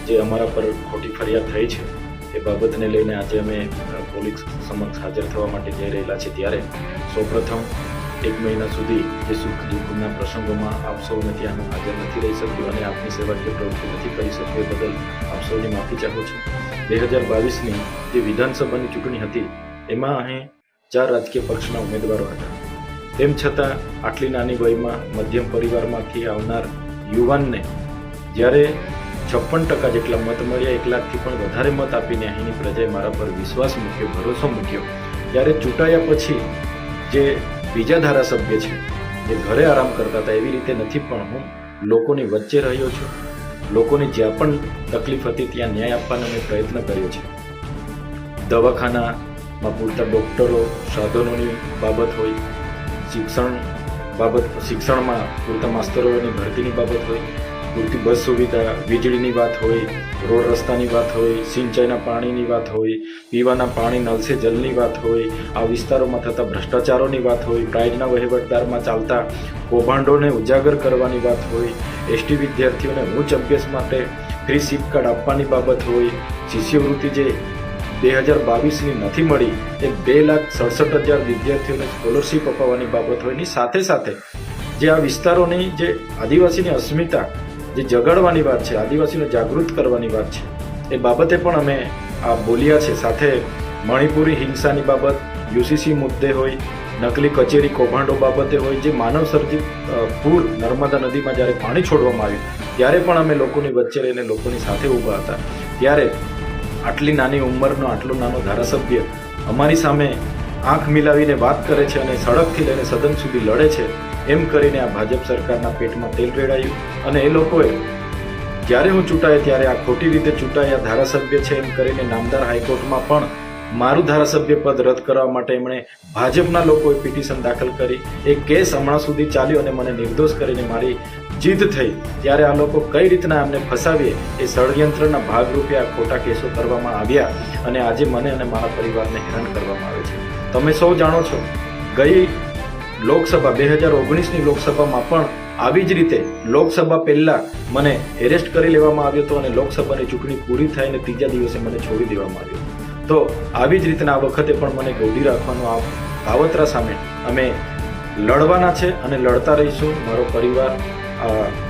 જે અમારા પર ખોટી ફરિયાદ થઈ છે એ બાબતને લઈને આજે અમે પોલીસ સમક્ષ હાજર થવા માટે જઈ રહેલા છે. ત્યારે સૌપ્રથમ 1 મહિના સુધી જે સુખ દુઃખના પ્રસંગોમાં આપ સૌને ત્યાં હાજર નથી રહી શક્યો અને આપની સેવાકીય પ્રવૃત્તિ નથી કરી શક્યો એ બદલ આપ સૌની માફી ચાહું છું. 2022ની જે વિધાનસભાની ચૂંટણી હતી એમાં અહીં 4 રાજકીય પક્ષના ઉમેદવારો હતા. તેમ છતાં આટલી નાની વયમાં મધ્યમ પરિવારમાંથી આવનાર યુવાનને જ્યારે 56% જેટલા મત મળ્યા, 1 લાખથી પણ વધારે મત આપીને અહીંની પ્રજાએ મારા પર વિશ્વાસ મૂક્યો, ભરોસો મૂક્યો, ત્યારે ચૂંટાયા પછી જે બીજા ધારાસભ્ય છે જે ઘરે આરામ કરતા હતા એવી રીતે નથી, પણ હું લોકોની વચ્ચે રહ્યો છું. લોકોની જ્યાં પણ તકલીફ હતી ત્યાં ન્યાય આપવાનો મેં પ્રયત્ન કર્યો છે. દવાખાનામાં પૂરતા ડૉક્ટરો, સાધનોની બાબત હોય, શિક્ષણમાં પૂરતા માસ્તરોની ભરતીની બાબત હોય, પૂરતી બસ સુવિધા, વીજળીની વાત હોય, રોડ રસ્તાની વાત હોય, સિંચાઈના પાણીની વાત હોય, પીવાના પાણી નળ સે જલની વાત હોય, આ વિસ્તારોમાં થતા ભ્રષ્ટાચારોની વાત હોય, પ્રાઇડના વહીવટદારમાં ચાલતા કૌભાંડોને ઉજાગર કરવાની વાત હોય, એસટી વિદ્યાર્થીઓને ઉચ્ચ અભ્યાસ માટે ફ્રી સિપ કાર્ડ આપવાની બાબત હોય, શિષ્યવૃત્તિ જે 2022ની નથી મળી એ 2,67,000 વિદ્યાર્થીઓને સ્કોલરશીપ અપાવવાની બાબત હોય. ની સાથે સાથે જે આ વિસ્તારોની જે આદિવાસીની અસ્મિતા જે જગાડવાની વાત છે, આદિવાસીને જાગૃત કરવાની વાત છે, એ બાબતે પણ અમે આ બોલ્યા છે. સાથે મણિપુરી હિંસાની બાબત, યુસીસી મુદ્દે હોય, નકલી કચેરી કૌભાંડો બાબતે હોય, જે માનવ સર્જિત પૂર નર્મદા નદીમાં જ્યારે પાણી છોડવામાં આવ્યું ત્યારે પણ અમે લોકોની વચ્ચે રહીને લોકોની સાથે ઊભા હતા. ત્યારે આટલી નાની ઉંમરનો આટલો નાનો ધારાસભ્ય અમારી સામે આંખ મિલાવીને વાત કરે છે અને સડકથી લઈને સદન સુધી લડે છે, એમ કરીને આ ભાજપ સરકારના પેટમાં તેલ રેડાયું. અને એ લોકોએ જ્યારે હું ચૂંટાયો ત્યારે આ ખોટી રીતે ચૂંટાયા ધારાસભ્ય છે એમ કરીને નામદાર હાઈકોર્ટમાં પણ મારું ધારાસભ્ય પદ રદ કરવા માટે એમણે ભાજપના લોકોએ પિટિશન દાખલ કરી. એ કેસ હમણાં સુધી ચાલ્યો અને મને નિર્દોષ કરીને મારી જીત થઈ. ત્યારે આ લોકો કઈ રીતના અમને ફસાવીએ એ ષડયંત્રના ભાગરૂપે આ ખોટા કેસો કરવામાં આવ્યા અને આજે મને અને મારા પરિવારને હેરાન કરવામાં આવે છે. તમે સૌ જાણો છો, ગઈ લોકસભા 2019ની લોકસભામાં પણ આવી જ રીતે લોકસભા પહેલા મને એરેસ્ટ કરી લેવામાં આવ્યો હતો અને લોકસભાની ચૂંટણી પૂરી થઈને 3જા દિવસે મને છોડી દેવામાં આવ્યો. તો આવી જ રીતના આ વખતે પણ મને ગૌડી રાખવાનો આ કાવતરા સામે અમે લડવાના છે અને લડતા રહીશું. મારો પરિવાર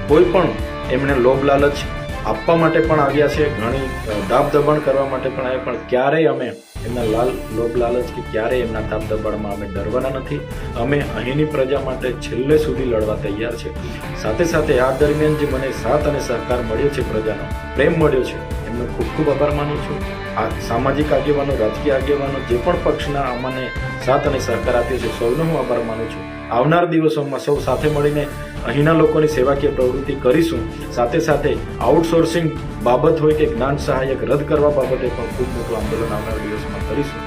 કોઈ પણ એમણે લોભ લાલચ આપવા માટે પણ આવ્યા છે, ઘણી દાબ દબાણ કરવા માટે પણ આવ્યા, પણ ક્યારેય અમે એમના લોભ લાલચ કે ક્યારેય એમના દાબ દબાણમાં અમે ડરવાના નથી. અમે અહીંની પ્રજા માટે છેલ્લે સુધી લડવા તૈયાર છે. સાથે સાથે આ દરમિયાન જે મને સાથ અને સહકાર મળ્યો છે, પ્રજાનો પ્રેમ મળ્યો છે, એમનો ખૂબ ખૂબ આભાર માનું છું. આ સામાજિક આગેવાનો, રાજકીય આગેવાનો, જે પણ પક્ષના અમને સાથ અને સહકાર આપ્યો છે, સૌનો હું આભાર માનું છું. આવનાર દિવસોમાં સૌ સાથે મળીને અહીંના લોકોની સેવાકીય પ્રવૃત્તિ કરીશું. સાથે સાથે આઉટસોર્સિંગ બાબત હોય કે જ્ઞાન સહાયક રદ કરવા બાબતે પણ ખૂબ મોટું આંદોલન આવનાર દિવસોમાં કરીશું.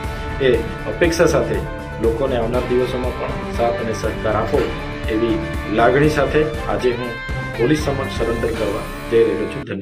એ અપેક્ષા સાથે લોકોને આવનાર દિવસોમાં પણ સાથ અને સહકાર આપો એવી લાગણી સાથે આજે હું પોલીસ સમક્ષ સરેન્ડર કરવા જઈ રહ્યો છું. ધન્યવાદ.